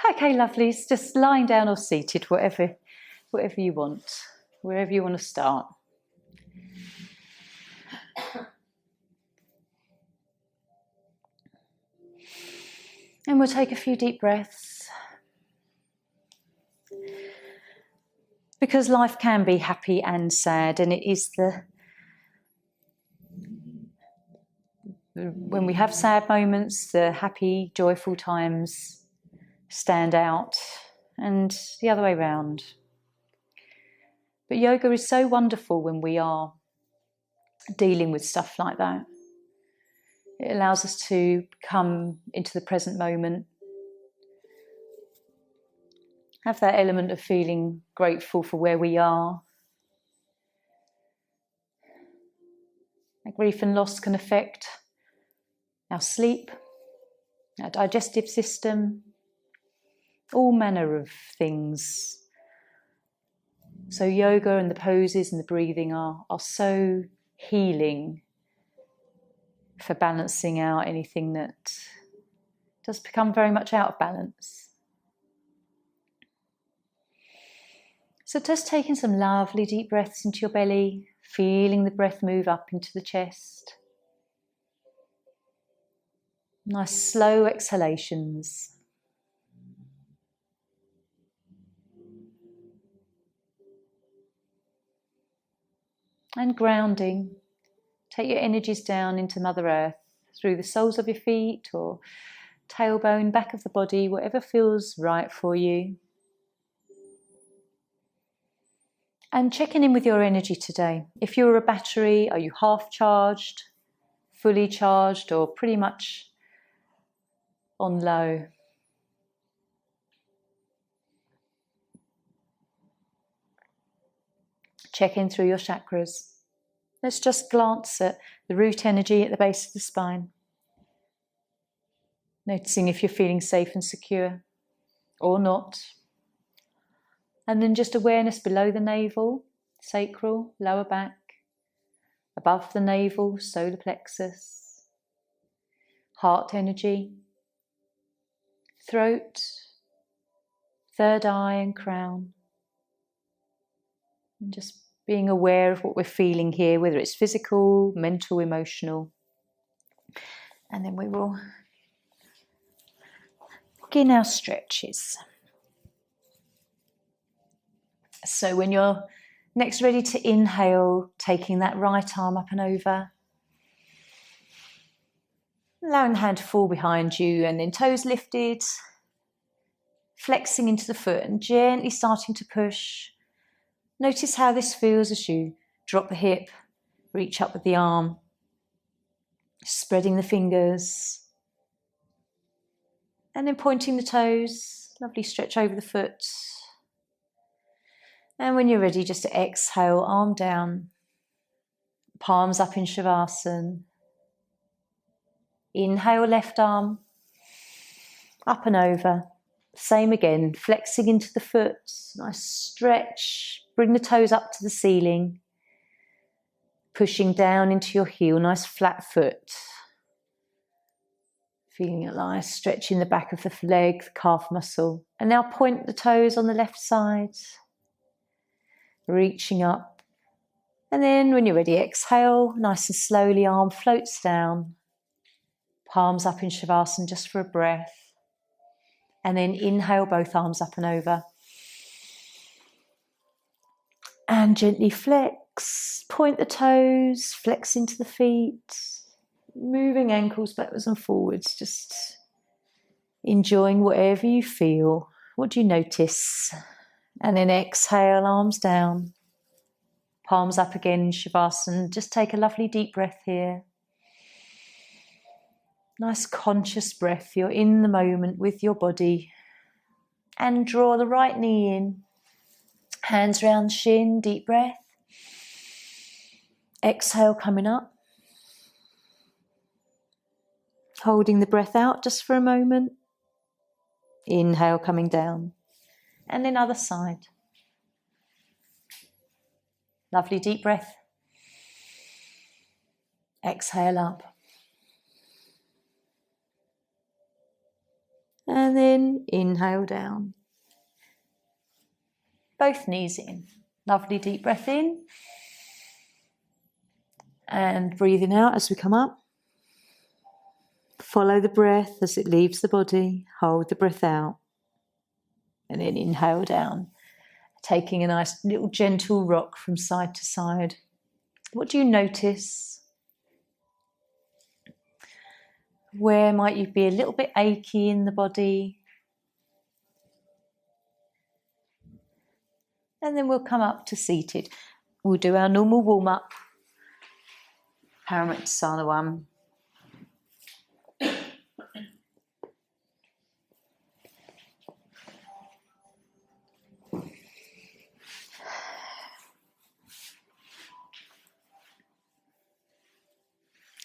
Okay, lovelies, just lying down or seated, whatever you want, wherever you want to start. And we'll take a few deep breaths. Because life can be happy and sad, and it is when we have sad moments, the happy, joyful times stand out, and the other way around. But yoga is so wonderful when we are dealing with stuff like that. It allows us to come into the present moment, have that element of feeling grateful for where we are. Grief and loss can affect our sleep, our digestive system, all manner of things. So yoga and the poses and the breathing are so healing for balancing out anything that does become very much out of balance. So just taking some lovely deep breaths into your belly, feeling the breath move up into the chest. Nice slow exhalations. And grounding. Take your energies down into Mother Earth through the soles of your feet or tailbone, back of the body, whatever feels right for you. And checking in with your energy today. If you're a battery, are you half charged, fully charged, or pretty much on low? Check in through your chakras. Let's just glance at the root energy at the base of the spine. Noticing if you're feeling safe and secure or not. And then just awareness below the navel, sacral, lower back, above the navel, solar plexus, heart energy, throat, third eye and crown. And just being aware of what we're feeling here, whether it's physical, mental, emotional. And then we will begin our stretches. So when you're next ready to inhale, taking that right arm up and over, allowing the hand to fall behind you, and then toes lifted, flexing into the foot and gently starting to push. Notice how this feels as you drop the hip, reach up with the arm, spreading the fingers, and then pointing the toes, lovely stretch over the foot. And when you're ready, just to exhale, arm down, palms up in Shavasana. Inhale, left arm, up and over. Same again, flexing into the foot, nice stretch, bring the toes up to the ceiling, pushing down into your heel, nice flat foot. Feeling a nice stretch in the back of the leg, the calf muscle. And now point the toes on the left side, reaching up. And then when you're ready, exhale, nice and slowly, arm floats down, palms up in Shavasana just for a breath. And then inhale, both arms up and over. And gently flex, point the toes, flex into the feet, moving ankles backwards and forwards, just enjoying whatever you feel. What do you notice? And then exhale, arms down, palms up again in Shavasana. Just take a lovely deep breath here. Nice conscious breath. You're in the moment with your body. And draw the right knee in. Hands round shin, deep breath. Exhale, coming up. Holding the breath out just for a moment. Inhale, coming down. And then other side. Lovely deep breath. Exhale up. And then inhale down. Both knees in. Lovely deep breath in. And breathing out as we come up. Follow the breath as it leaves the body. Hold the breath out. And then inhale down. Taking a nice little gentle rock from side to side. What do you notice? Where might you be a little bit achy in the body? And then we'll come up to seated. We'll do our normal warm-up. Paramritasana 1.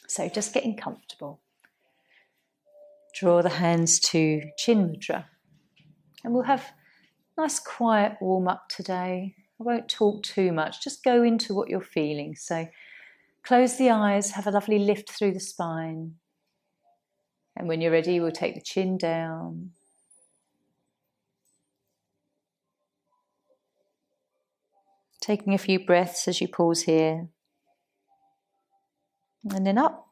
So just getting comfortable. Draw the hands to Chin Mudra. And we'll have a nice quiet warm-up today. I won't talk too much, just go into what you're feeling. So close the eyes, have a lovely lift through the spine. And when you're ready, we'll take the chin down. Taking a few breaths as you pause here. And then up.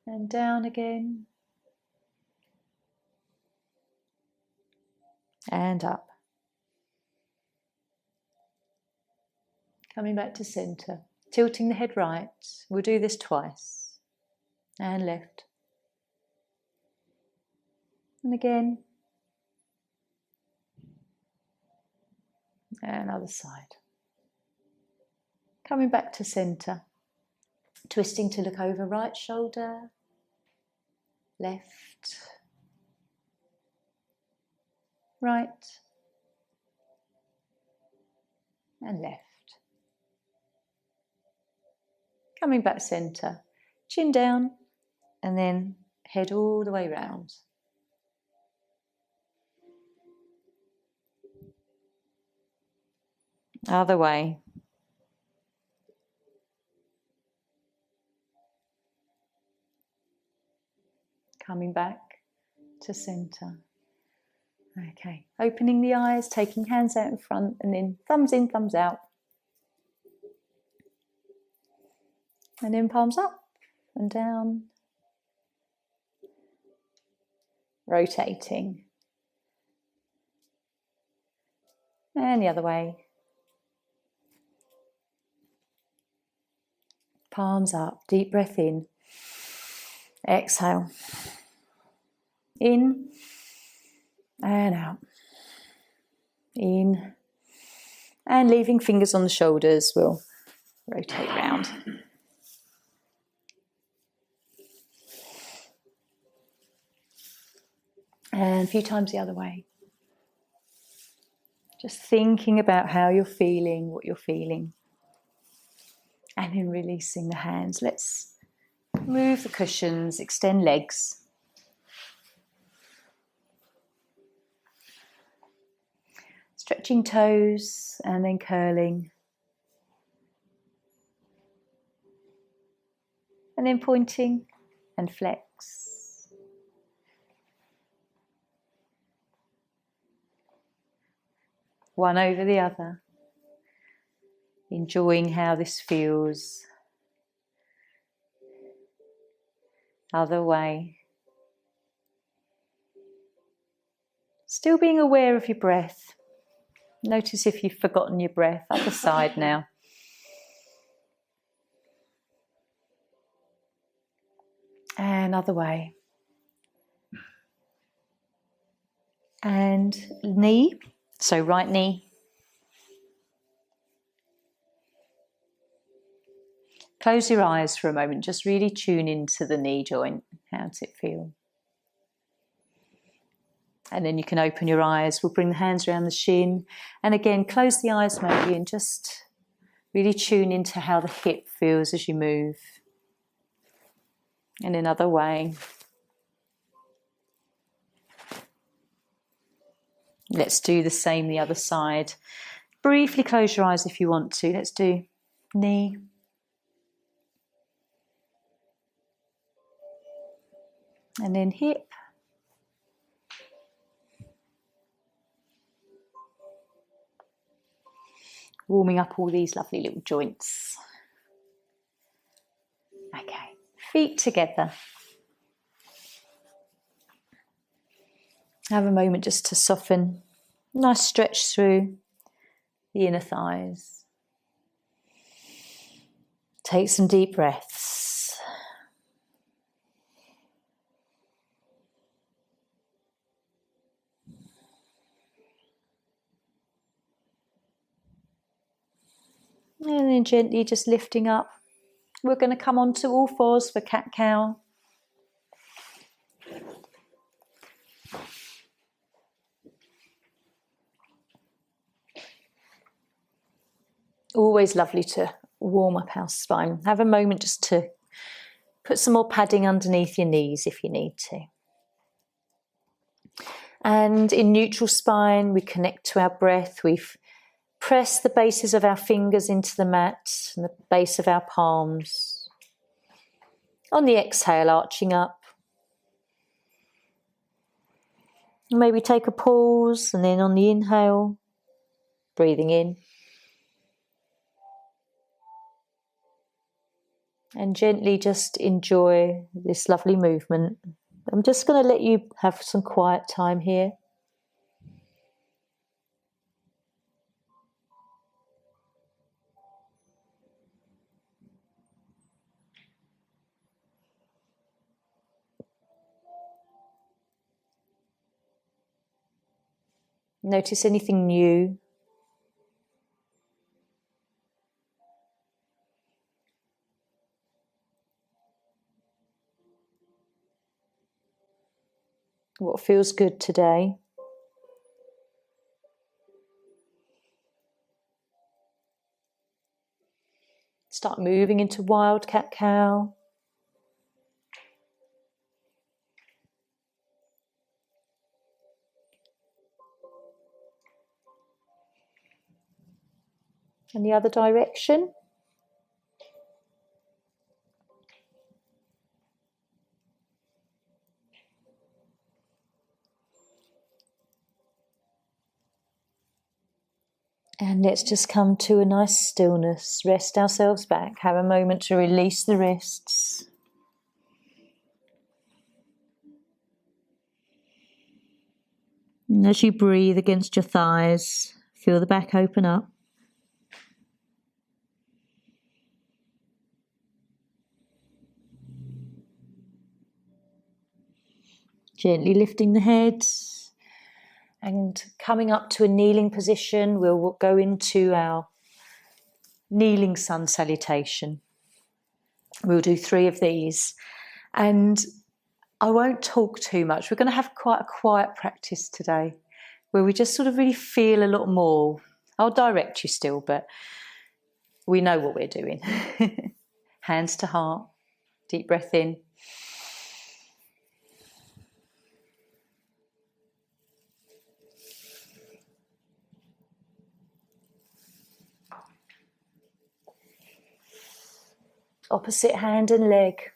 And down again. And up. Coming back to centre. Tilting the head right. We'll do this twice. And left. And again. And other side. Coming back to centre. Twisting to look over right shoulder. Left. Right. And left. Coming back centre. Chin down. And then head all the way round. Other way. Coming back to centre. Okay, opening the eyes, taking hands out in front, and then thumbs in, thumbs out. And then palms up and down. Rotating. And the other way. Palms up, deep breath in. Exhale. In and out. In and leaving fingers on the shoulders. We'll rotate round. And a few times the other way. Just thinking about how you're feeling, what you're feeling. And then releasing the hands. Let's move the cushions, extend legs. Stretching toes and then curling. And then pointing and flex. One over the other. Enjoying how this feels. Other way. Still being aware of your breath. Notice if you've forgotten your breath. Other side now. And other way. And knee. So right knee. Close your eyes for a moment. Just really tune into the knee joint. How does it feel? And then you can open your eyes. We'll bring the hands around the shin. And again, close the eyes maybe and just really tune into how the hip feels as you move. And another way. Let's do the same the other side. Briefly close your eyes if you want to. Let's do knee. and then hip. Warming up all these lovely little joints. Okay, feet together. Have a moment just to soften. Nice stretch through the inner thighs. Take some deep breaths. And then gently just lifting up. We're going to come onto all fours for cat-cow. Always lovely to warm up our spine. Have a moment just to put some more padding underneath your knees if you need to. And in neutral spine, we connect to our breath. We've pressed the bases of our fingers into the mat and the base of our palms. On the exhale, arching up. Maybe take a pause, and then on the inhale, breathing in. And gently just enjoy this lovely movement. I'm just going to let you have some quiet time here. Notice anything new. What feels good today? Start moving into wild cat-cow. And the other direction. And let's just come to a nice stillness. Rest ourselves back. Have a moment to release the wrists. And as you breathe against your thighs, feel the back open up. Gently lifting the head. And coming up to a kneeling position, we'll go into our kneeling sun salutation. We'll do 3 of these. And I won't talk too much. We're going to have quite a quiet practice today, where we just sort of really feel a lot more. I'll direct you still, but we know what we're doing. Hands to heart. Deep breath in. Opposite hand and leg.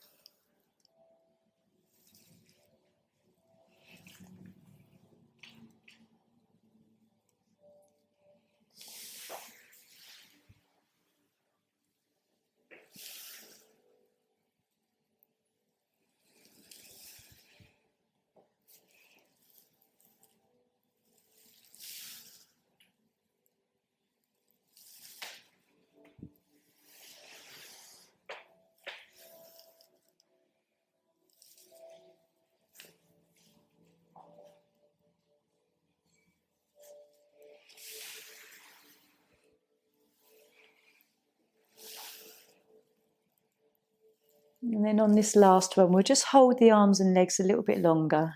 And then on this last one, we'll just hold the arms and legs a little bit longer.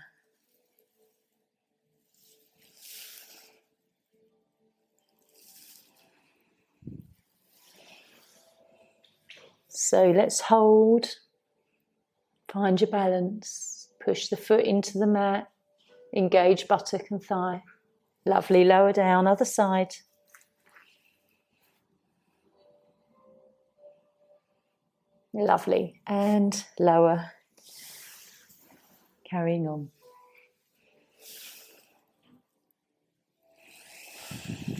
So let's hold, find your balance, push the foot into the mat, engage buttock and thigh. Lovely, lower down, other side. Lovely, and lower. Carrying on.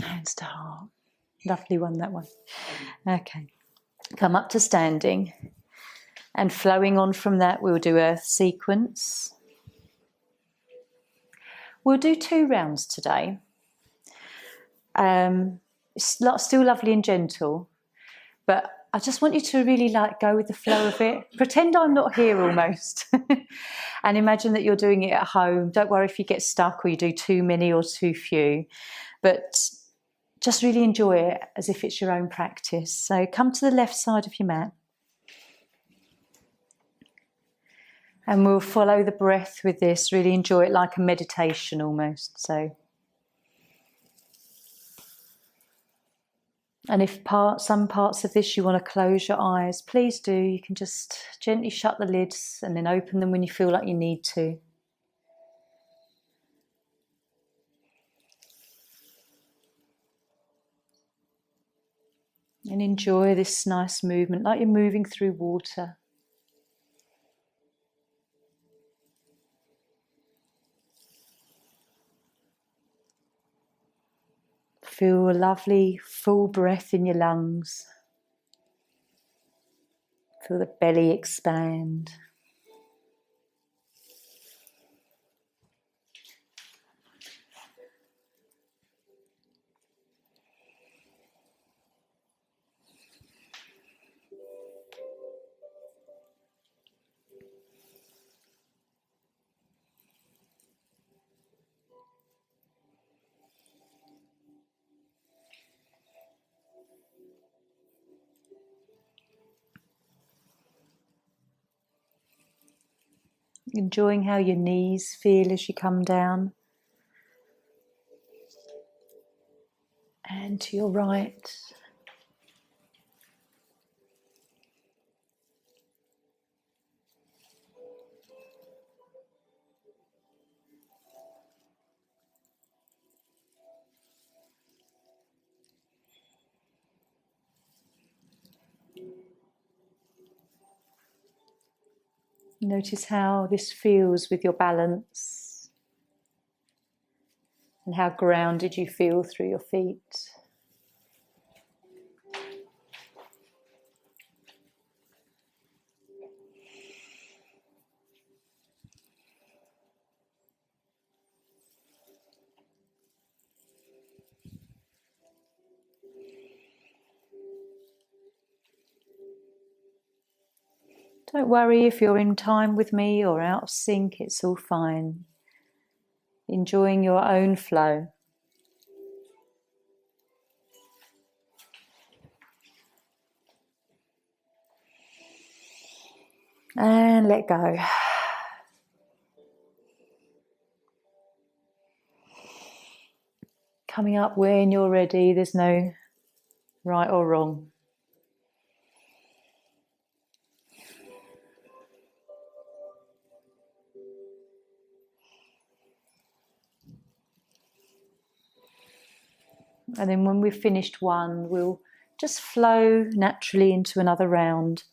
Hands to heart. Lovely one, that one. Okay. Come up to standing. And flowing on from that, we'll do Earth sequence. We'll do 2 rounds today. It's still lovely and gentle, but I just want you to really go with the flow of it. Pretend I'm not here almost. And imagine that you're doing it at home. Don't worry if you get stuck or you do too many or too few, but just really enjoy it as if it's your own practice. So come to the left side of your mat. And we'll follow the breath with this, really enjoy it like a meditation almost. So, and if some parts of this you want to close your eyes, please do. You can just gently shut the lids and then open them when you feel like you need to. And enjoy this nice movement, like you're moving through water. Feel a lovely full breath in your lungs. Feel the belly expand. Enjoying how your knees feel as you come down. And to your right. Notice how this feels with your balance and how grounded you feel through your feet. Don't worry if you're in time with me or out of sync, it's all fine. Enjoying your own flow. And let go. Coming up when you're ready, there's no right or wrong. And then when we've finished one, we'll just flow naturally into another round.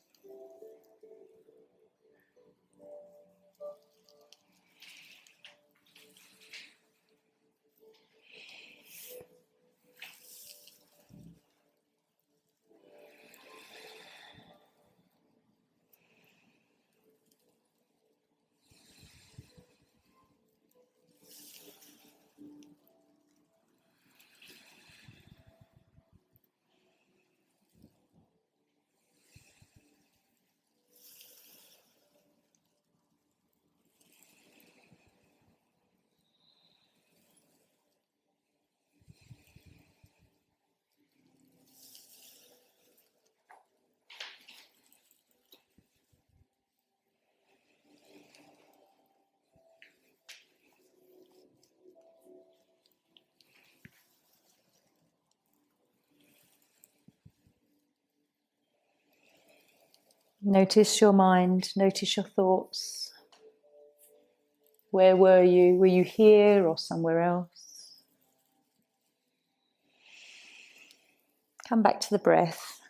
Notice your mind, notice your thoughts. Where were you? Were you here or somewhere else? Come back to the breath.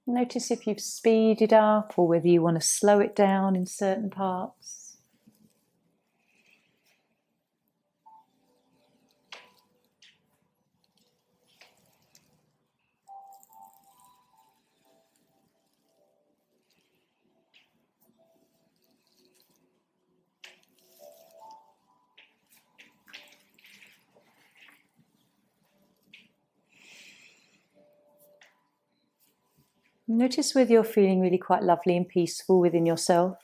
Notice if you've speeded up or whether you want to slow it down in certain parts. Notice whether you're feeling really quite lovely and peaceful within yourself.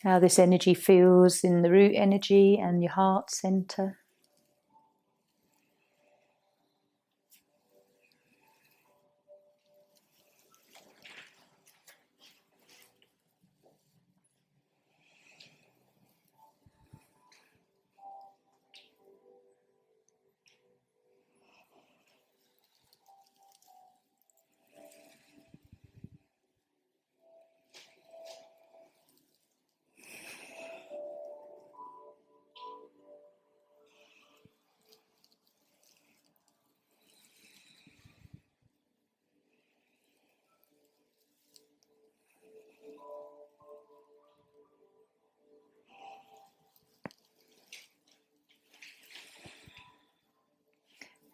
How this energy feels in the root energy and your heart center.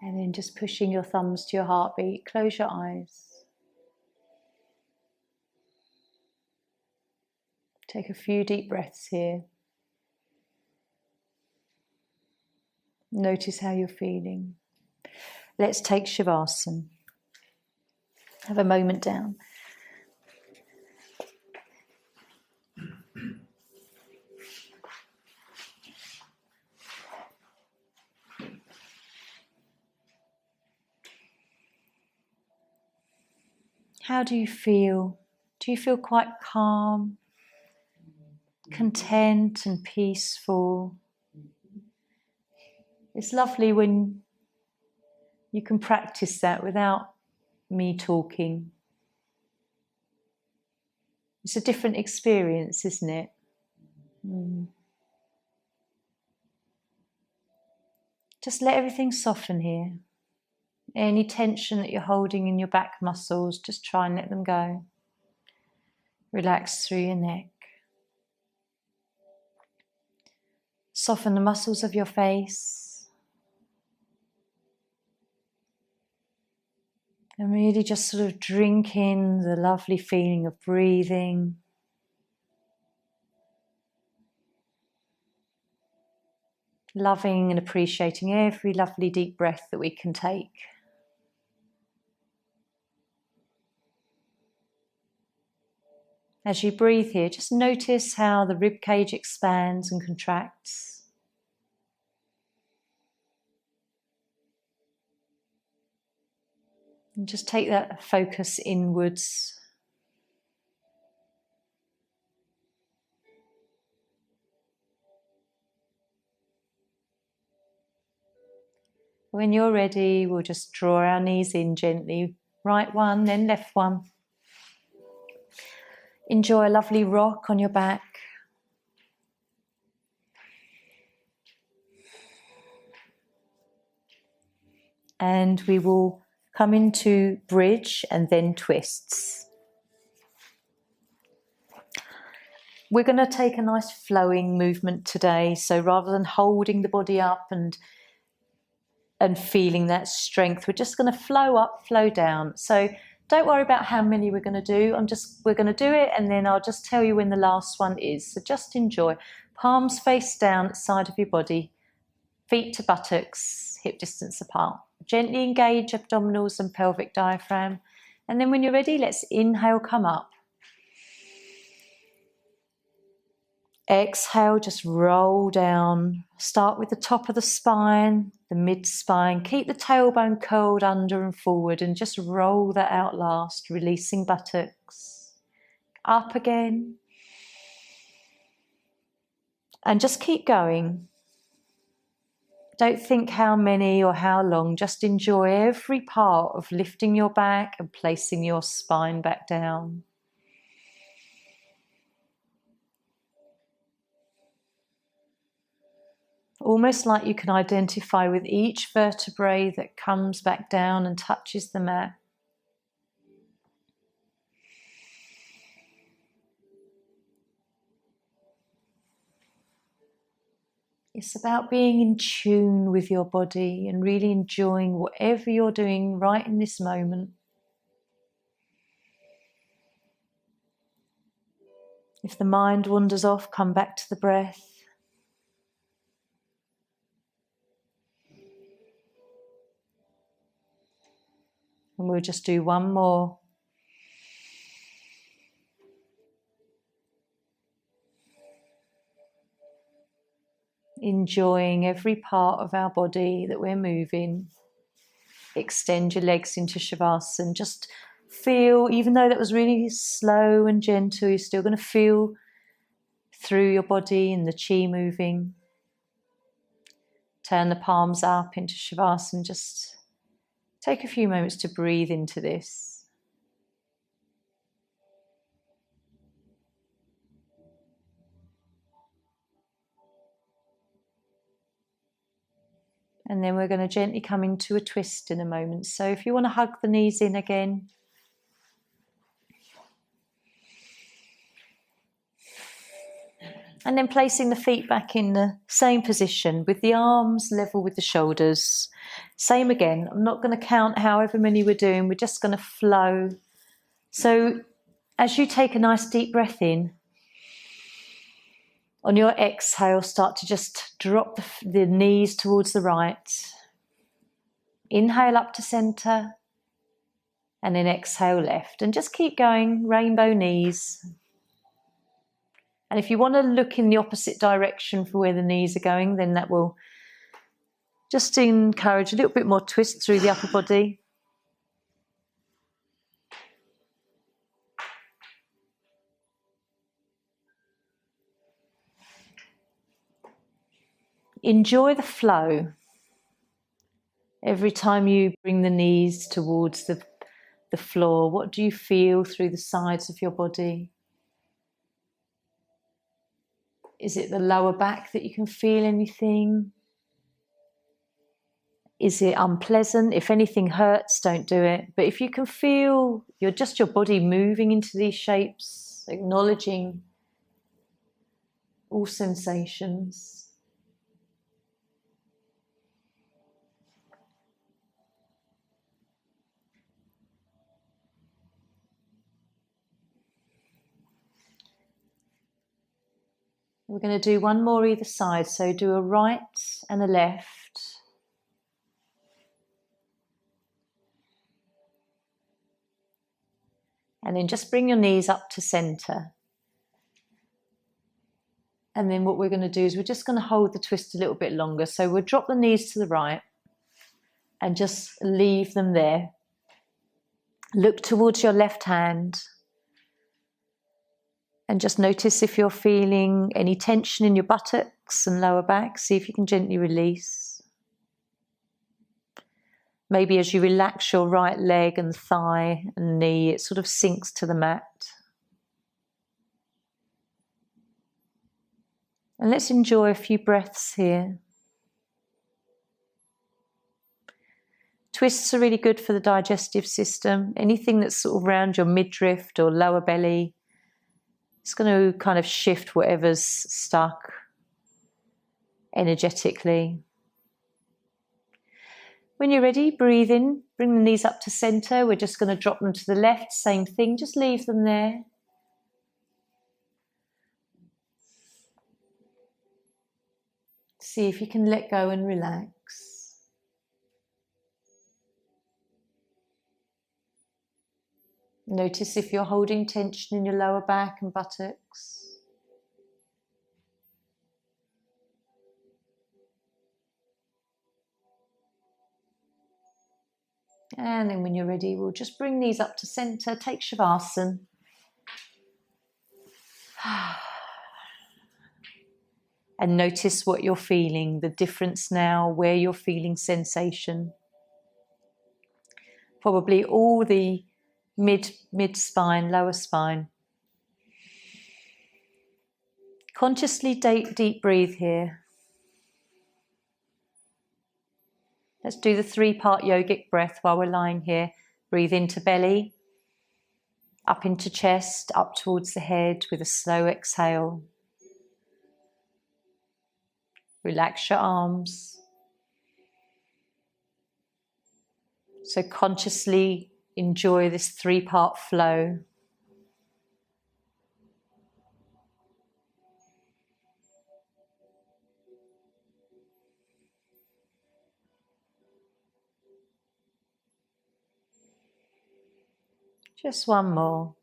And then just pushing your thumbs to your heartbeat, close your eyes. Take a few deep breaths here. Notice how you're feeling. Let's take Shavasana. Have a moment down. How do you feel? Do you feel quite calm, content and peaceful? It's lovely when you can practice that without me talking. It's a different experience, isn't it? Just let everything soften here. Any tension that you're holding in your back muscles, just try and let them go. Relax through your neck. Soften the muscles of your face. And really just sort of drink in the lovely feeling of breathing. Loving and appreciating every lovely deep breath that we can take. As you breathe here, just notice how the rib cage expands and contracts. And just take that focus inwards. When you're ready, we'll just draw our knees in gently. Right one, then left one. Enjoy a lovely rock on your back. And we will come into bridge and then twists. We're going to take a nice flowing movement today. So rather than holding the body up and feeling that strength, we're just going to flow up, flow down. So don't worry about how many we're going to do. We're going to do it and then I'll just tell you when the last one is. So just enjoy. Palms face down at the side of your body. Feet to buttocks, hip distance apart. Gently engage abdominals and pelvic diaphragm. And then when you're ready, let's inhale, come up. Exhale, just roll down. Start with the top of the spine, the mid-spine. Keep the tailbone curled under and forward and just roll that out last, releasing buttocks. Up again. And just keep going. Don't think how many or how long. Just enjoy every part of lifting your back and placing your spine back down. Almost like you can identify with each vertebrae that comes back down and touches the mat. It's about being in tune with your body and really enjoying whatever you're doing right in this moment. If the mind wanders off, come back to the breath. And we'll just do one more. Enjoying every part of our body that we're moving. Extend your legs into Shavasana. Just feel, even though that was really slow and gentle, you're still going to feel through your body and the chi moving. Turn the palms up into Shavasana. Just take a few moments to breathe into this. And then we're going to gently come into a twist in a moment. So if you want to hug the knees in again. And then placing the feet back in the same position with the arms level with the shoulders. Same again. I'm not going to count however many we're doing. We're just going to flow. So as you take a nice deep breath in, on your exhale, start to just drop the knees towards the right. Inhale up to center. And then exhale left. And just keep going, rainbow knees. And if you want to look in the opposite direction for where the knees are going, then that will just encourage a little bit more twist through the upper body. Enjoy the flow. Every time you bring the knees towards the floor, what do you feel through the sides of your body? Is it the lower back that you can feel anything? Is it unpleasant? If anything hurts, don't do it. But if you can feel your body moving into these shapes, acknowledging all sensations. We're going to do one more either side. So do a right and a left. And then just bring your knees up to center. And then what we're going to do is we're just going to hold the twist a little bit longer. So we'll drop the knees to the right and just leave them there. Look towards your left hand. And just notice if you're feeling any tension in your buttocks and lower back. See if you can gently release. Maybe as you relax your right leg and thigh and knee, it sort of sinks to the mat. And let's enjoy a few breaths here. Twists are really good for the digestive system. Anything that's sort of around your midriff or lower belly. It's going to kind of shift whatever's stuck energetically. When you're ready, breathe in, bring the knees up to center. We're just going to drop them to the left, same thing, just leave them there. See if you can let go and relax. Notice if you're holding tension in your lower back and buttocks. And then when you're ready, we'll just bring these up to center, take Shavasana. And notice what you're feeling, the difference now, where you're feeling sensation. Probably all the mid-spine, lower spine. Consciously deep breathe here. Let's do the 3-part yogic breath while we're lying here. Breathe into belly, up into chest, up towards the head with a slow exhale. Relax your arms. So consciously enjoy this 3-part flow. Just one more.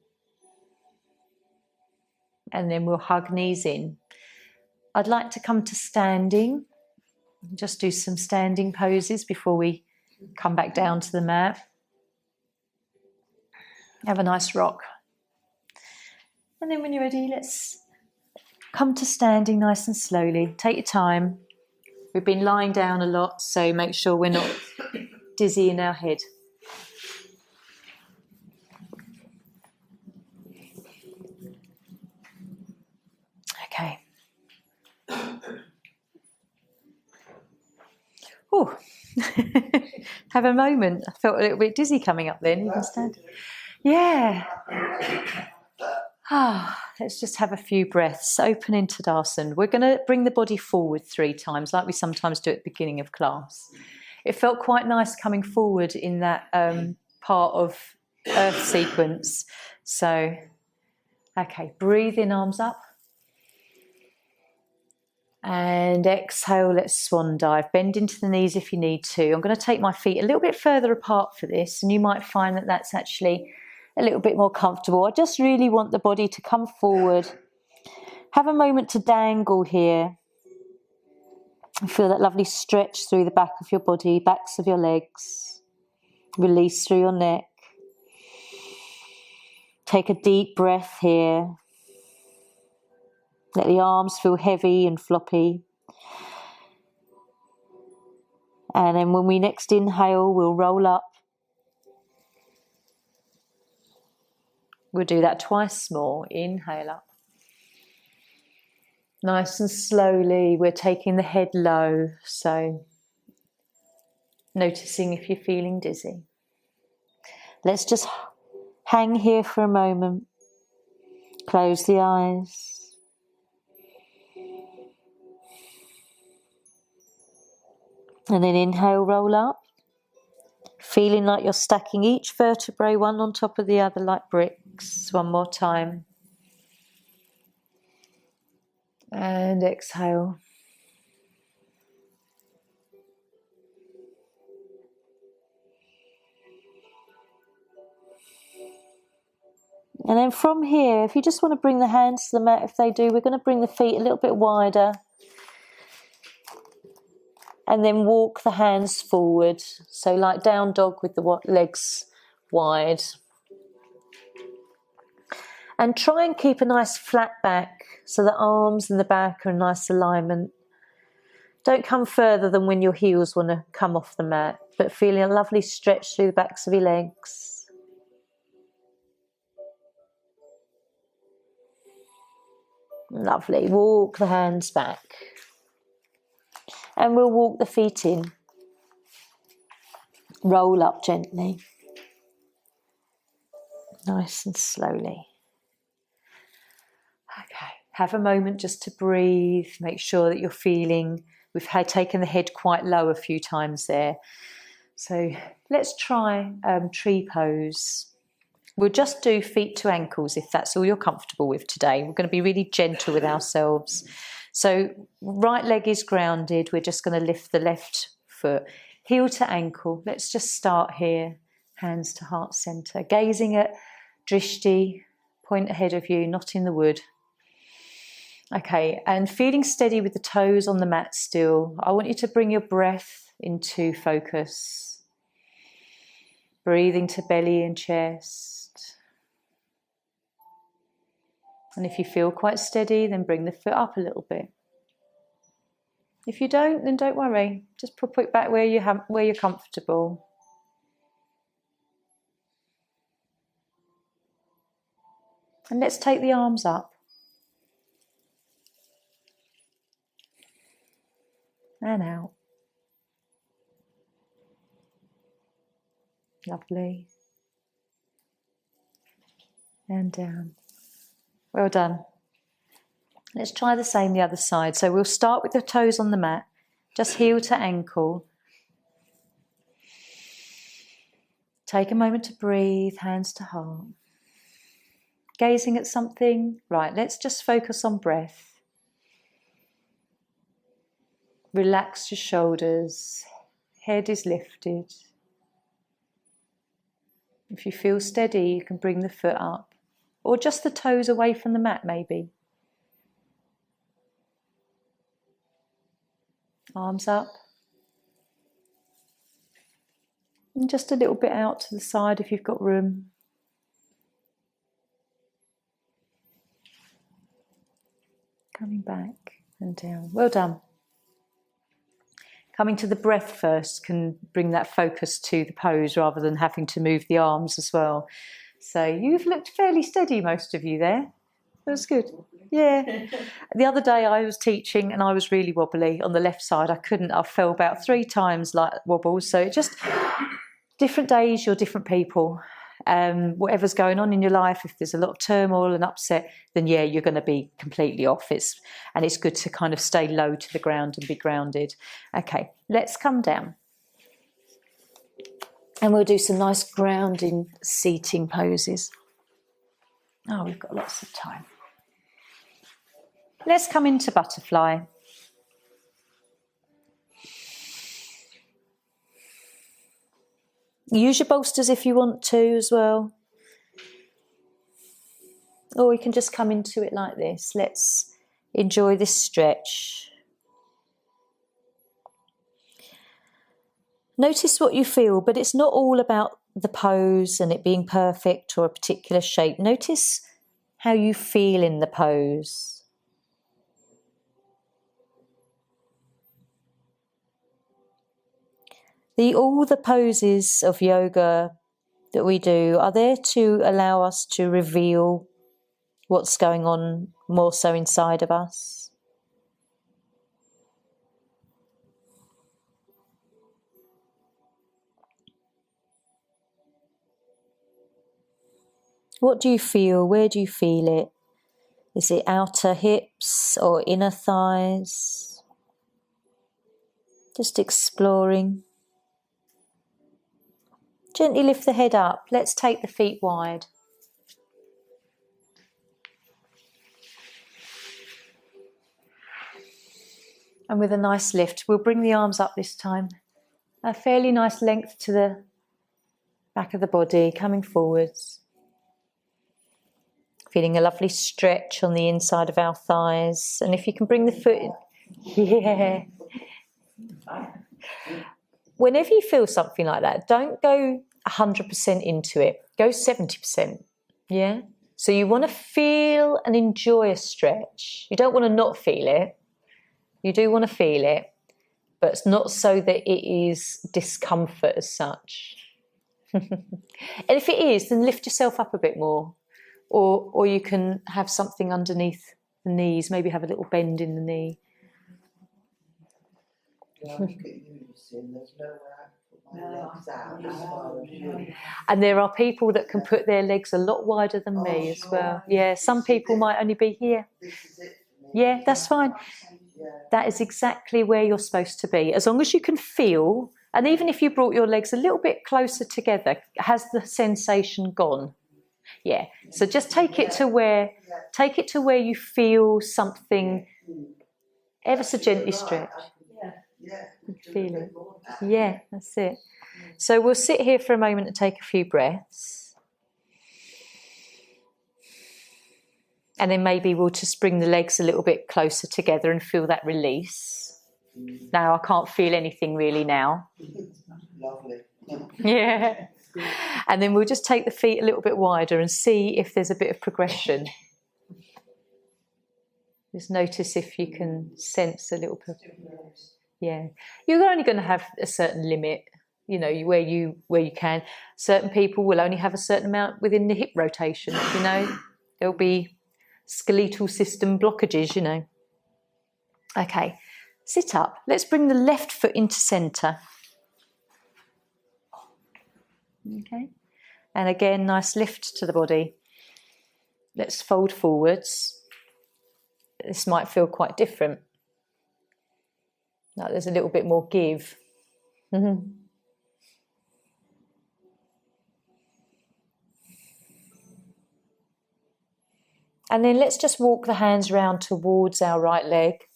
And then we'll hug knees in. I'd like to come to standing. Just do some standing poses before we come back down to the mat. Have a nice rock. And then when you're ready, let's come to standing nice and slowly. Take your time. We've been lying down a lot, so make sure we're not dizzy in our head. Okay. Oh, have a moment. I felt a little bit dizzy coming up then. You can stand. Yeah. Let's just have a few breaths. Open into Tadasana. We're going to bring the body forward 3 times, like we sometimes do at the beginning of class. It felt quite nice coming forward in that part of Earth sequence. So, okay, breathe in, arms up. And exhale, let's swan dive. Bend into the knees if you need to. I'm going to take my feet a little bit further apart for this, and you might find that that's actually a little bit more comfortable. I just really want the body to come forward. Have a moment to dangle here. Feel that lovely stretch through the back of your body, backs of your legs. Release through your neck. Take a deep breath here. Let the arms feel heavy and floppy. And then when we next inhale, we'll roll up. We'll do that twice more. Inhale up. Nice and slowly, we're taking the head low. So noticing if you're feeling dizzy. Let's just hang here for a moment. Close the eyes. And then inhale, roll up. Feeling like you're stacking each vertebrae one on top of the other like bricks. One more time. And exhale. And then from here, if you just want to bring the hands to the mat, if they do, we're going to bring the feet a little bit wider. And then walk the hands forward. So like down dog with the legs wide. And try and keep a nice flat back so the arms and the back are in nice alignment. Don't come further than when your heels want to come off the mat, but feeling a lovely stretch through the backs of your legs. Lovely. Walk the hands back. And we'll walk the feet in. Roll up gently. Nice and slowly. Okay. Have a moment just to breathe. Make sure that you're feeling, we've taken the head quite low a few times there. So let's try tree pose. We'll just do feet to ankles if that's all you're comfortable with today. We're going to be really gentle with ourselves. So right leg is grounded. We're just going to lift the left foot. Heel to ankle. Let's just start here. Hands to heart center. Gazing at drishti, point ahead of you, not in the wood. Okay, and feeling steady with the toes on the mat still. I want you to bring your breath into focus. Breathing to belly and chest. And if you feel quite steady, then bring the foot up a little bit. If you don't, then don't worry. Just put it back where you're comfortable. And let's take the arms up. And out. Lovely. And down. Well done. Let's try the same the other side. So we'll start with the toes on the mat, just heel to ankle. Take a moment to breathe, hands to heart. Gazing at something. Right, let's just focus on breath. Relax your shoulders. Head is lifted. If you feel steady, you can bring the foot up. Or just the toes away from the mat, maybe. Arms up. And just a little bit out to the side if you've got room. Coming back and down. Well done. Coming to the breath first can bring that focus to the pose rather than having to move the arms as well. So you've looked fairly steady, most of you there. That was good. Yeah. The other day I was teaching and I was really wobbly on the left side. I fell about 3 times like wobbles. So it just, different days, you're different people. Whatever's going on in your life, if there's a lot of turmoil and upset, then yeah, you're going to be completely off. And it's good to kind of stay low to the ground and be grounded. Okay, let's come down. And we'll do some nice grounding seating poses. Oh, we've got lots of time. Let's come into butterfly. Use your bolsters if you want to as well. Or you can just come into it like this. Let's enjoy this stretch. Notice what you feel, but it's not all about the pose and it being perfect or a particular shape. Notice how you feel in the pose. All the poses of yoga that we do are there to allow us to reveal what's going on more so inside of us. What do you feel? Where do you feel it? Is it outer hips or inner thighs? Just exploring. Gently lift the head up. Let's take the feet wide. And with a nice lift, we'll bring the arms up this time. A fairly nice length to the back of the body, coming forwards. Feeling a lovely stretch on the inside of our thighs. And if you can bring the foot in. Yeah. Whenever you feel something like that, don't go 100% into it. Go 70%. Yeah? So you want to feel and enjoy a stretch. You don't want to not feel it. You do want to feel it, but it's not so that it is discomfort as such. And if it is, then lift yourself up a bit more. Or you can have something underneath the knees, maybe have a little bend in the knee. And there are people that can put their legs a lot wider than me as well. Yeah, some people might only be here. Yeah, that's fine. That is exactly where you're supposed to be. As long as you can feel, and even if you brought your legs a little bit closer together, has the sensation gone? Yeah. So just take it to where you feel something ever so gently stretch. Feel it. Yeah, that's it. So we'll sit here for a moment and take a few breaths. And then maybe we'll just bring the legs a little bit closer together and feel that release. Now I can't feel anything really now. Lovely. Yeah. And then we'll just take the feet a little bit wider and see if there's a bit of progression. Just notice if you can sense a little bit. Yeah. You're only going to have a certain limit, you know, where you can. Certain people will only have a certain amount within the hip rotation, you know. There'll be skeletal system blockages, you know. Okay. Sit up. Let's bring the left foot into centre. Okay. And again, nice lift to the body. Let's fold forwards. This might feel quite different. Like there's a little bit more give. And then let's just walk the hands round towards our right leg.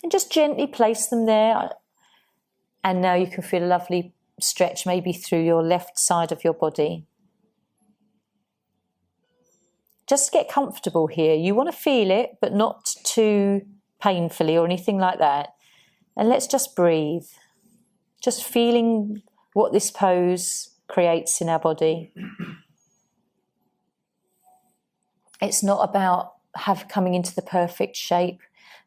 And just gently place them there. And now you can feel a lovely stretch maybe through your left side of your body. Just get comfortable here. You want to feel it, but not too painfully or anything like that. And let's just breathe. Just feeling what this pose creates in our body. It's not about coming into the perfect shape.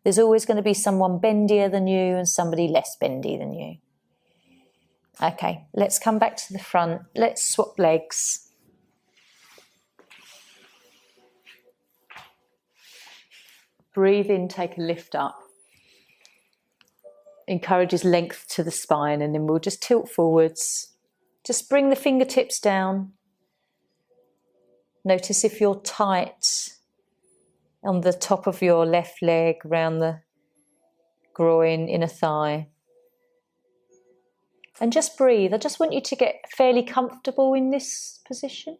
There's always going to be someone bendier than you and somebody less bendy than you. Okay, let's come back to the front. Let's swap legs. Breathe in, take a lift up. Encourages length to the spine, and then we'll just tilt forwards. Just bring the fingertips down. Notice if you're tight on the top of your left leg, around the groin, inner thigh. And just breathe. I just want you to get fairly comfortable in this position.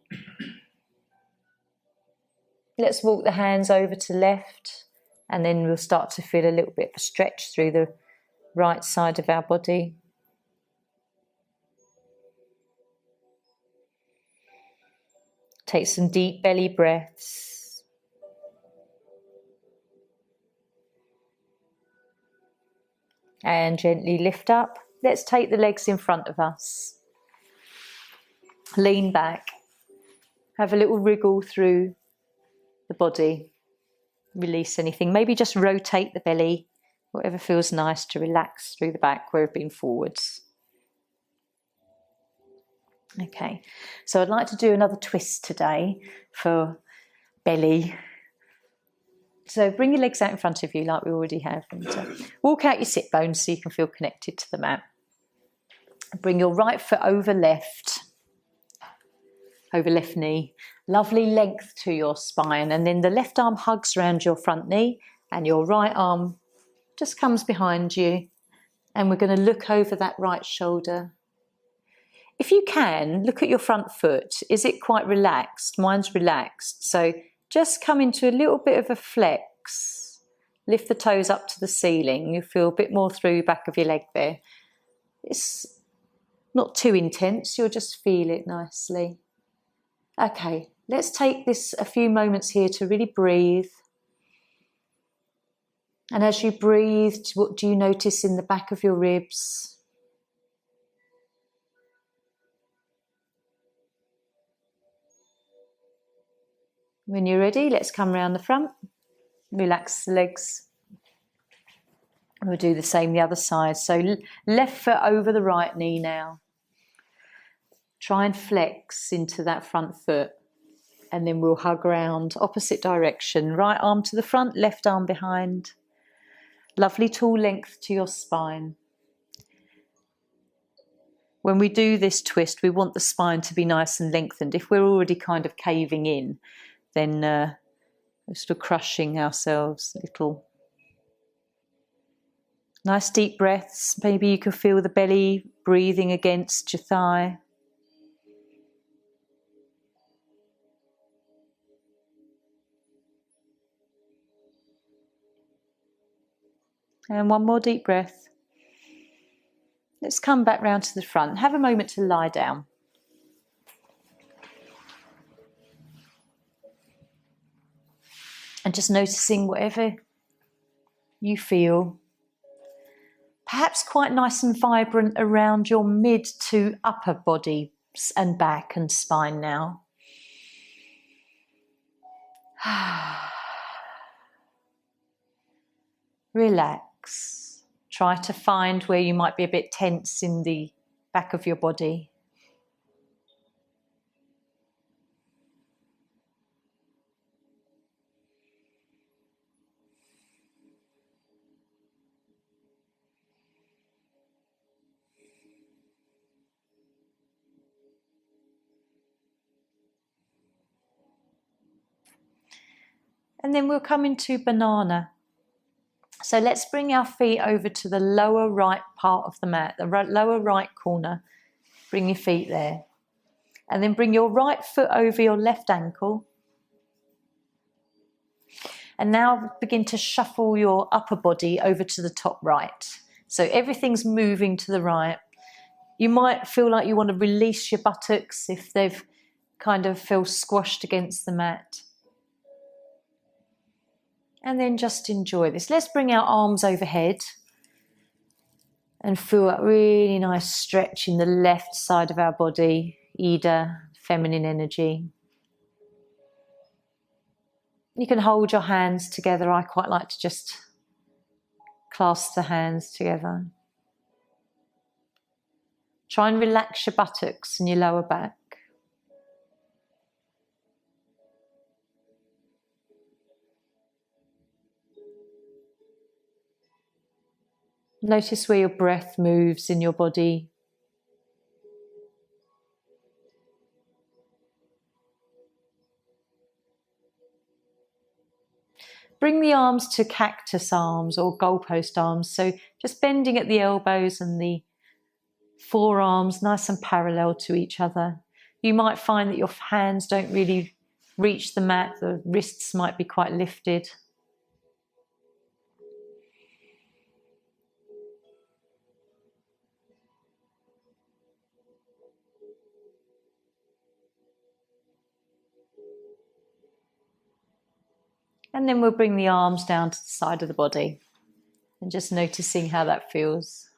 Let's walk the hands over to left, and then we'll start to feel a little bit of a stretch through the right side of our body. Take some deep belly breaths. And gently lift up. Let's take the legs in front of us. Lean back. Have a little wriggle through the body. Release anything. Maybe just rotate the belly. Whatever feels nice to relax through the back where we've been forwards. Okay, so I'd like to do another twist today for belly. So bring your legs out in front of you like we already have. And walk out your sit bones so you can feel connected to the mat. Bring your right foot over left knee. Lovely length to your spine. And then the left arm hugs around your front knee and your right arm just comes behind you. And we're going to look over that right shoulder. If you can, look at your front foot. Is it quite relaxed? Mine's relaxed. So just come into a little bit of a flex. Lift the toes up to the ceiling. You feel a bit more through the back of your leg there. It's not too intense. You'll just feel it nicely. Okay, let's take this a few moments here to really breathe. And as you breathe, what do you notice in the back of your ribs? When you're ready, let's come round the front. Relax the legs. We'll do the same the other side. So left foot over the right knee now. Try and flex into that front foot. And then we'll hug around opposite direction. Right arm to the front, left arm behind. Lovely tall length to your spine. When we do this twist, we want the spine to be nice and lengthened. If we're already kind of caving in, then we're sort of crushing ourselves a little. Nice deep breaths. Maybe you can feel the belly breathing against your thigh. And one more deep breath. Let's come back round to the front. Have a moment to lie down. And just noticing whatever you feel. Perhaps quite nice and vibrant around your mid to upper body and back and spine now. Relax. Try to find where you might be a bit tense in the back of your body. And then we'll come into banana. So let's bring our feet over to the lower right part of the mat, the lower right corner. Bring your feet there. And then bring your right foot over your left ankle. And now begin to shuffle your upper body over to the top right. So everything's moving to the right. You might feel like you want to release your buttocks if they've kind of feel squashed against the mat. And then just enjoy this. Let's bring our arms overhead and feel a really nice stretch in the left side of our body, Ida, feminine energy. You can hold your hands together. I quite like to just clasp the hands together. Try and relax your buttocks and your lower back. Notice where your breath moves in your body. Bring the arms to cactus arms or goalpost arms. So just bending at the elbows and the forearms nice and parallel to each other. You might find that your hands don't really reach the mat. The wrists might be quite lifted. And then we'll bring the arms down to the side of the body and just noticing how that feels.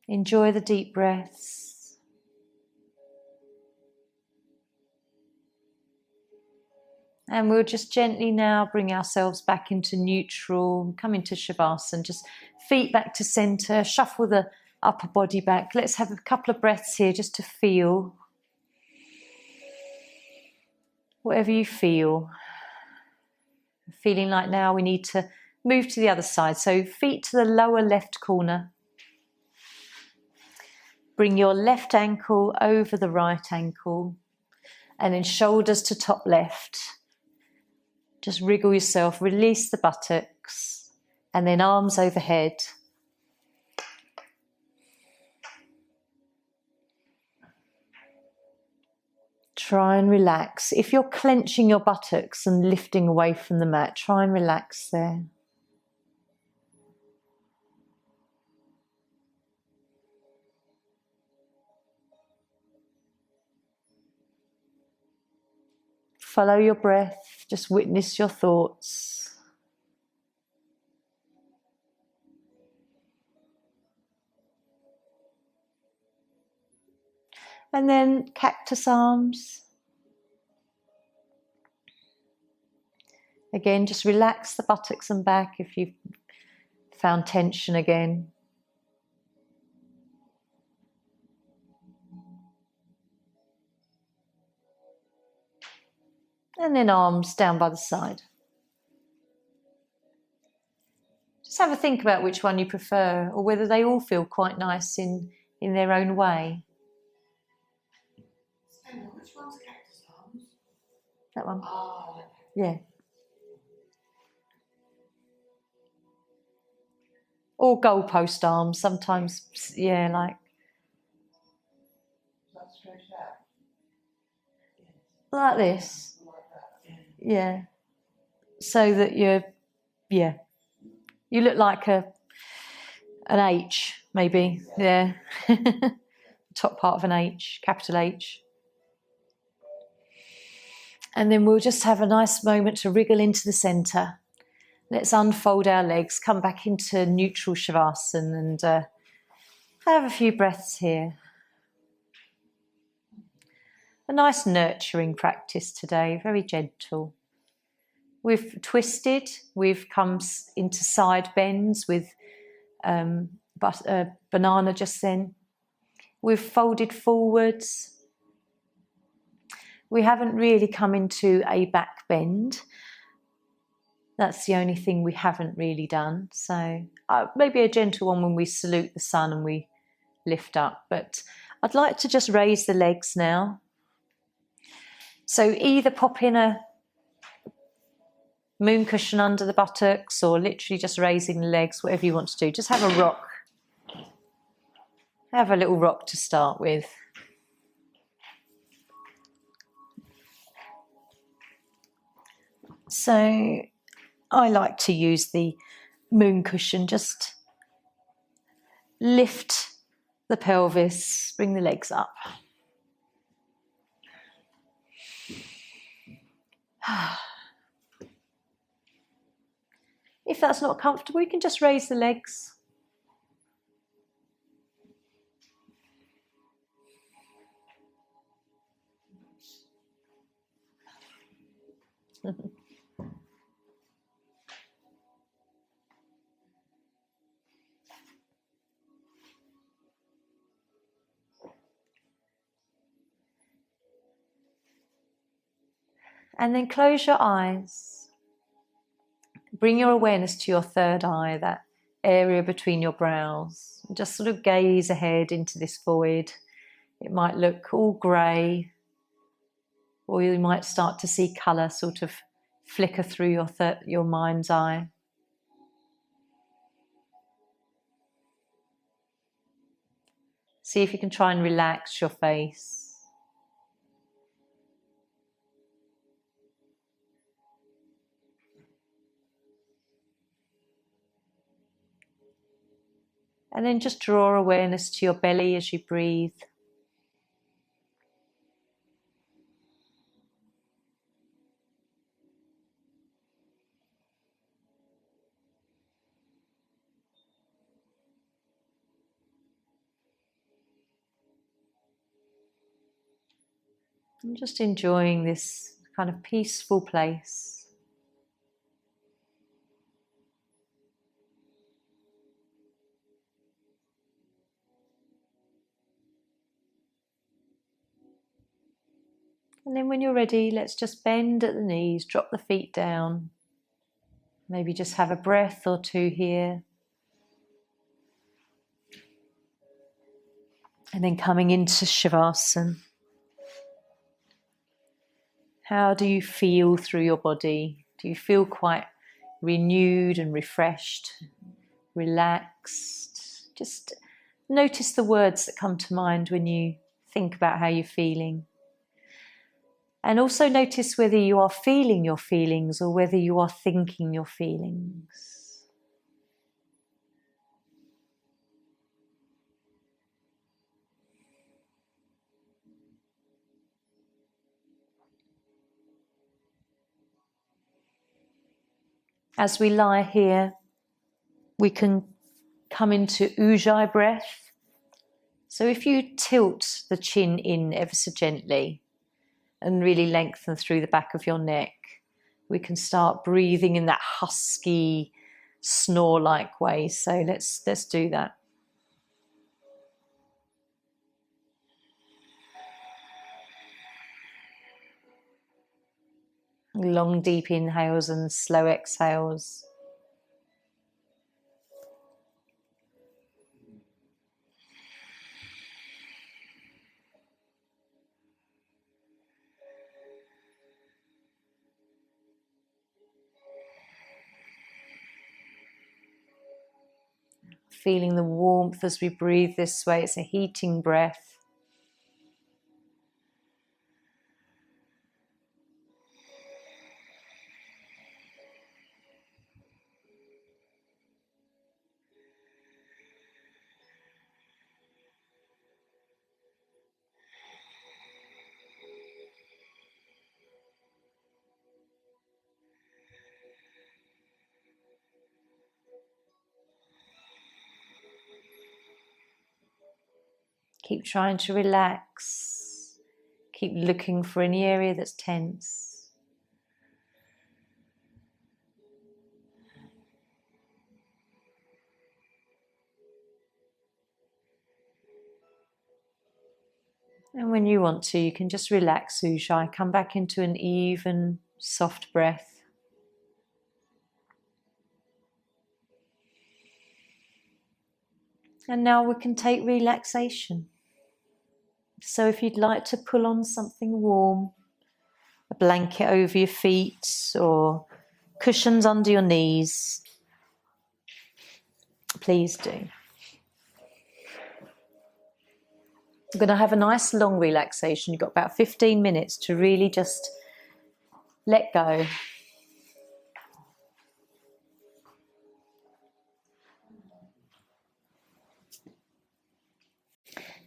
Enjoy the deep breaths. And we'll just gently now bring ourselves back into neutral, come into Shavasana, just feet back to center, shuffle the upper body back. Let's have a couple of breaths here just to feel whatever you feel. Feeling like now we need to move to the other side. So feet to the lower left corner. Bring your left ankle over the right ankle and then shoulders to top left. Just wriggle yourself, release the buttocks and then arms overhead. Try and relax. If you're clenching your buttocks and lifting away from the mat, try and relax there. Follow your breath, just witness your thoughts. And then cactus arms. Again, just relax the buttocks and back if you've found tension again. And then arms down by the side. Just have a think about which one you prefer or whether they all feel quite nice in their own way. Which one's cactus arms? That one? Oh, yeah. Or goalpost arms, sometimes, yeah, like. that stretched out? Like this. Like that, yeah. Yeah. So that you look like an H, maybe. Yeah. Top part of an H, capital H. And then we'll just have a nice moment to wriggle into the centre. Let's unfold our legs, come back into neutral Shavasana and have a few breaths here. A nice nurturing practice today, very gentle. We've twisted, we've come into side bends with banana just then. We've folded forwards. We haven't really come into a back bend. That's the only thing we haven't really done. So maybe a gentle one when we salute the sun and we lift up. But I'd like to just raise the legs now. So either pop in a moon cushion under the buttocks or literally just raising the legs, whatever you want to do. Just have a rock. Have a little rock to start with. So I like to use the moon cushion, just lift the pelvis, bring the legs up. If that's not comfortable, you can just raise the legs. And then close your eyes. Bring your awareness to your third eye, that area between your brows. Just sort of gaze ahead into this void. It might look all grey, or you might start to see colour sort of flicker through your mind's eye. See if you can try and relax your face. And then just draw awareness to your belly as you breathe. And just enjoying this kind of peaceful place. And then when you're ready, let's just bend at the knees, drop the feet down. Maybe just have a breath or two here. And then coming into Shavasana. How do you feel through your body? Do you feel quite renewed and refreshed, relaxed? Just notice the words that come to mind when you think about how you're feeling. And also notice whether you are feeling your feelings or whether you are thinking your feelings. As we lie here, we can come into Ujjayi breath. So if you tilt the chin in ever so gently and really lengthen through the back of your neck, we can start breathing in that husky, snore-like way. So let's do that. Long, deep inhales and slow exhales. Feeling the warmth as we breathe this way. It's a heating breath. Keep trying to relax. Keep looking for any area that's tense. And when you want to, you can just relax Ujjayi. Come back into an even, soft breath. And now we can take relaxation. So if you'd like to pull on something warm, a blanket over your feet or cushions under your knees, please do. We're going to have a nice long relaxation. You've got about 15 minutes to really just let go.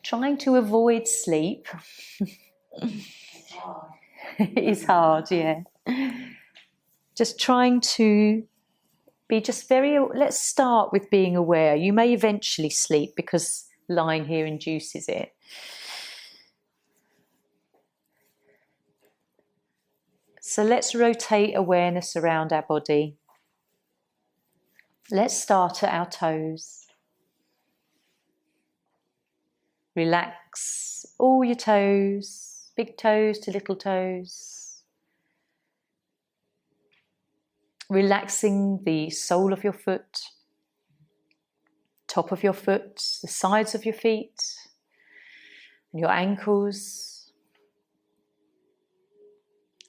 Trying to avoid sleep is hard, yeah. Just trying to be just very, let's start with being aware. You may eventually sleep because lying here induces it. So let's rotate awareness around our body. Let's start at our toes. Relax all your toes, big toes to little toes. Relaxing the sole of your foot, top of your foot, the sides of your feet, and your ankles.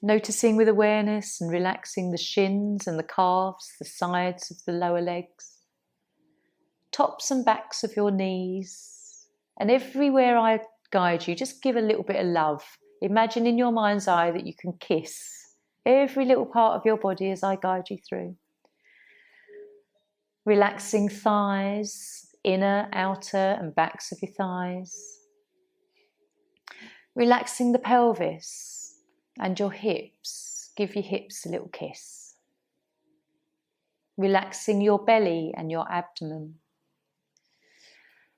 Noticing with awareness and relaxing the shins and the calves, the sides of the lower legs, tops and backs of your knees. And everywhere I guide you, just give a little bit of love. Imagine in your mind's eye that you can kiss every little part of your body as I guide you through. Relaxing thighs, inner, outer and backs of your thighs. Relaxing the pelvis and your hips. Give your hips a little kiss. Relaxing your belly and your abdomen.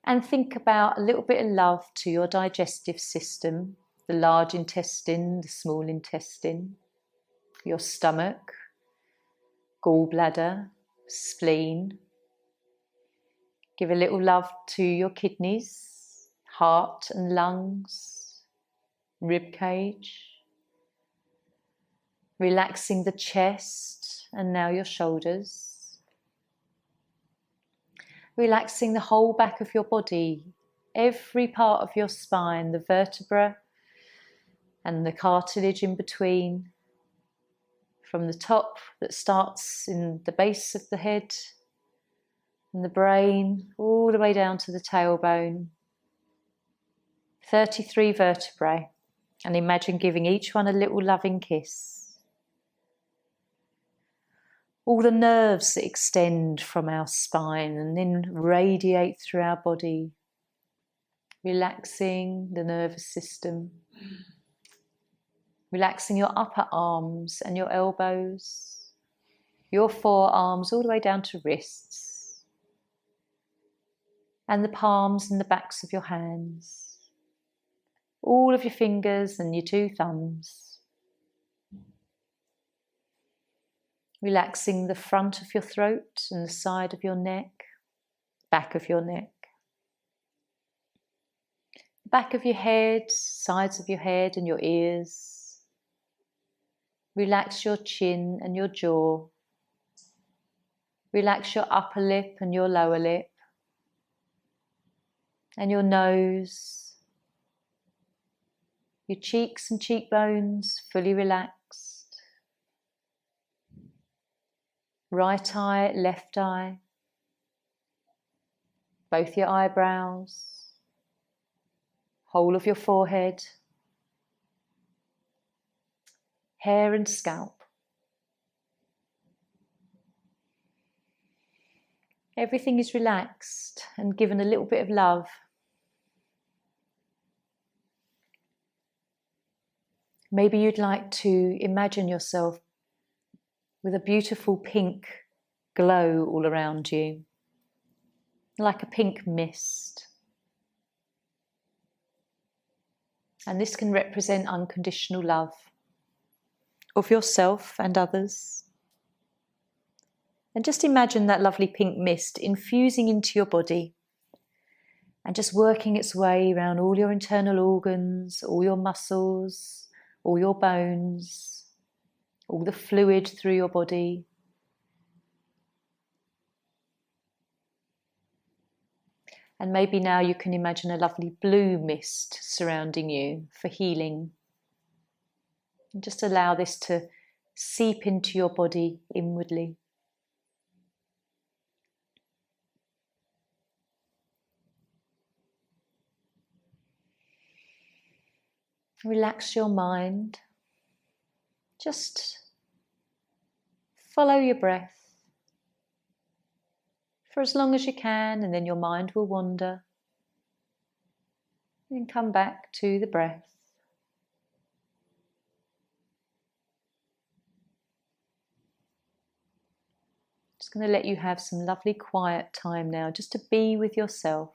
And think about a little bit of love to your digestive system, the large intestine, the small intestine, your stomach, gallbladder, spleen. Give a little love to your kidneys, heart and lungs, rib cage. Relaxing the chest and now your shoulders. Relaxing the whole back of your body, every part of your spine, the vertebra and the cartilage in between, from the top that starts in the base of the head and the brain, all the way down to the tailbone. 33 vertebrae, and imagine giving each one a little loving kiss. All the nerves that extend from our spine and then radiate through our body, relaxing the nervous system, relaxing your upper arms and your elbows, your forearms all the way down to wrists, and the palms and the backs of your hands, all of your fingers and your 2 thumbs. Relaxing the front of your throat and the side of your neck, back of your neck. Back of your head, sides of your head and your ears. Relax your chin and your jaw. Relax your upper lip and your lower lip. And your nose. Your cheeks and cheekbones fully relaxed. Right eye, left eye, both your eyebrows, whole of your forehead, hair and scalp. Everything is relaxed and given a little bit of love. Maybe you'd like to imagine yourself with a beautiful pink glow all around you, like a pink mist. And this can represent unconditional love of yourself and others. And just imagine that lovely pink mist infusing into your body and just working its way around all your internal organs, all your muscles, all your bones, all the fluid through your body. And maybe now you can imagine a lovely blue mist surrounding you for healing. And just allow this to seep into your body inwardly. Relax your mind. Just follow your breath for as long as you can, and then your mind will wander. Then come back to the breath. Just going to let you have some lovely quiet time now, just to be with yourself.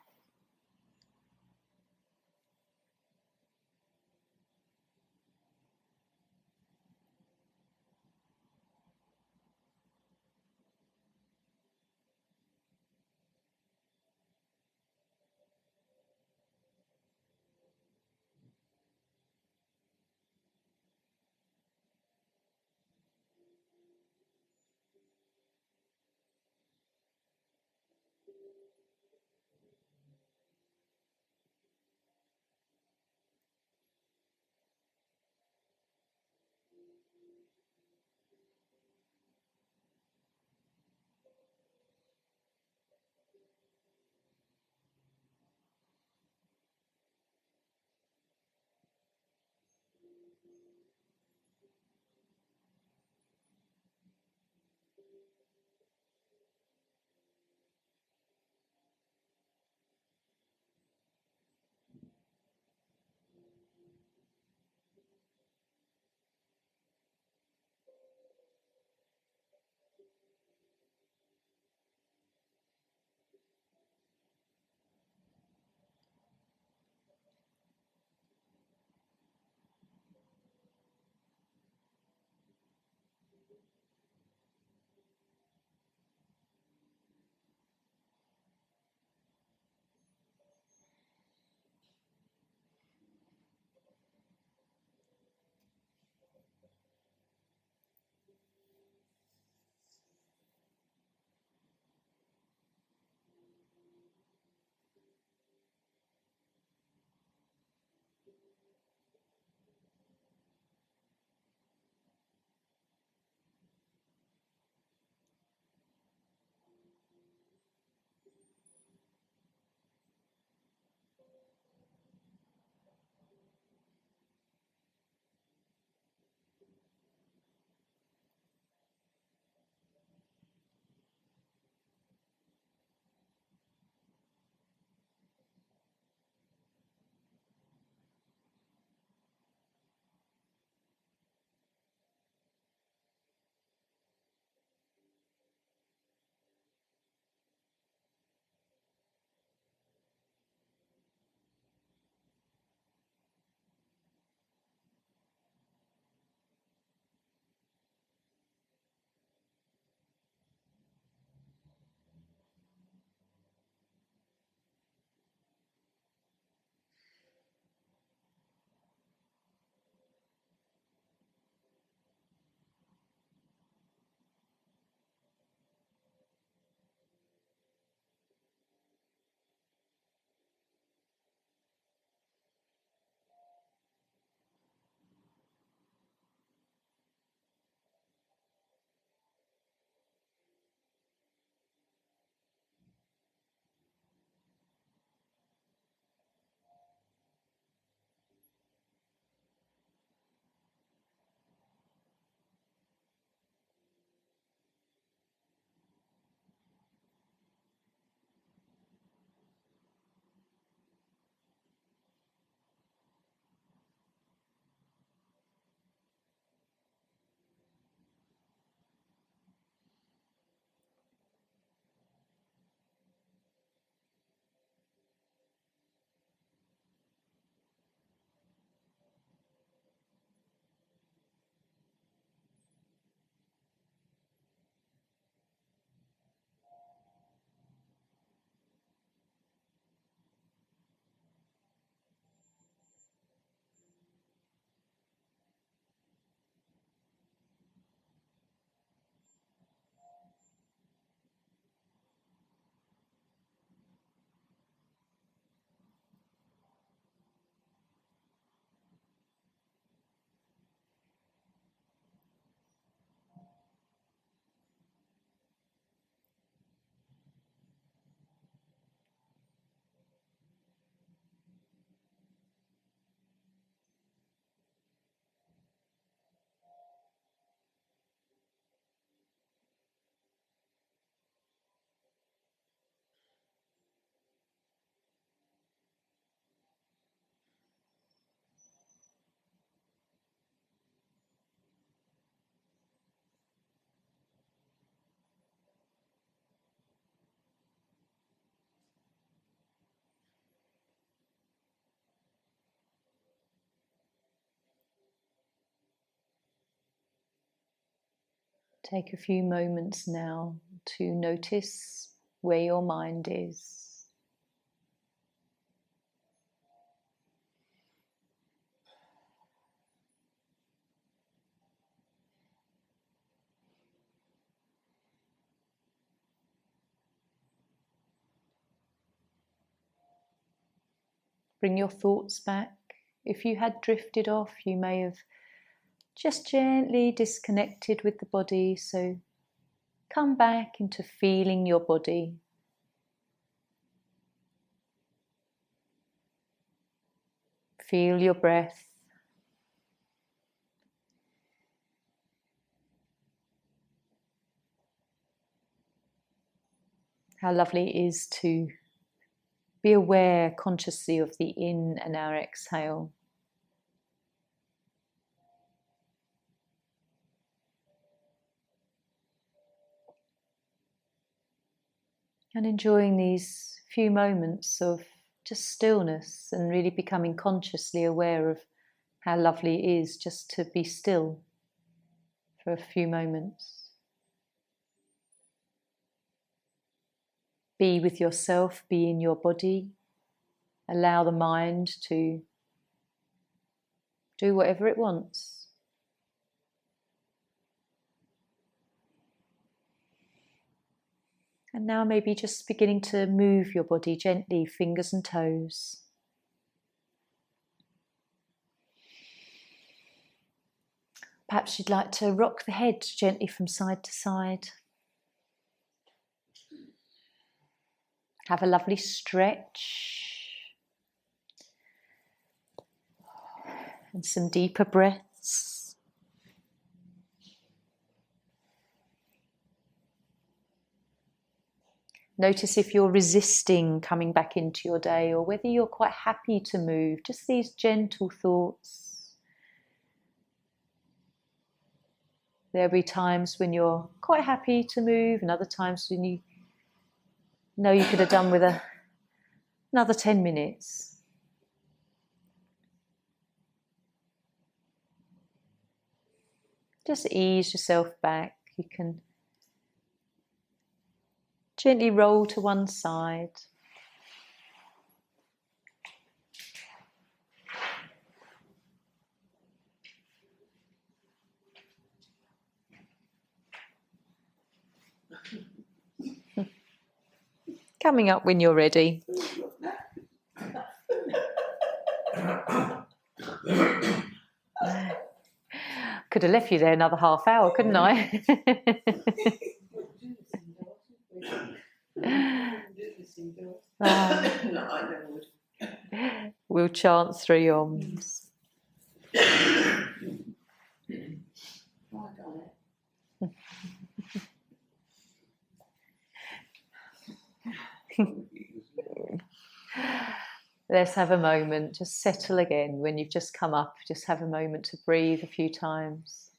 Take a few moments now to notice where your mind is. Bring your thoughts back. If you had drifted off, you may have just gently disconnected with the body, so come back into feeling your body. Feel your breath. How lovely it is to be aware consciously of the in and our exhale. And enjoying these few moments of just stillness and really becoming consciously aware of how lovely it is just to be still for a few moments. Be with yourself, be in your body. Allow the mind to do whatever it wants. And now maybe just beginning to move your body gently, fingers and toes. Perhaps you'd like to rock the head gently from side to side. Have a lovely stretch. And some deeper breaths. Notice if you're resisting coming back into your day or whether you're quite happy to move. Just these gentle thoughts. There'll be times when you're quite happy to move and other times when you know you could have done with another 10 minutes. Just ease yourself back. You can gently roll to one side. Coming up when you're ready. Could have left you there another half hour, couldn't I? We'll chant 3 Oms. Let's have a moment, just settle again. When you've just come up, just have a moment to breathe a few times.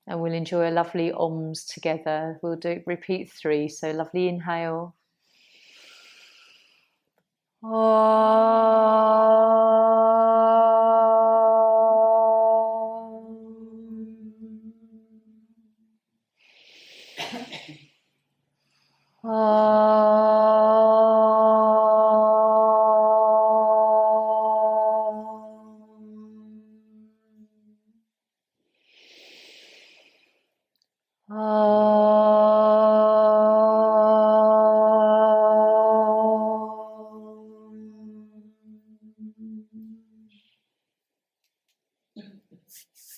And we'll enjoy a lovely Oms together. We'll repeat 3, so lovely inhale.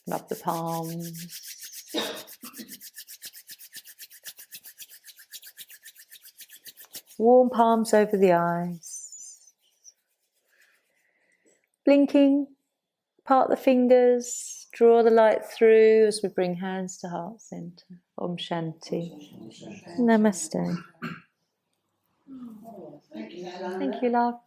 Rub the palms. Warm palms over the eyes. Blinking, part the fingers, draw the light through as we bring hands to heart center. Om Shanti. Namaste. Thank you, love.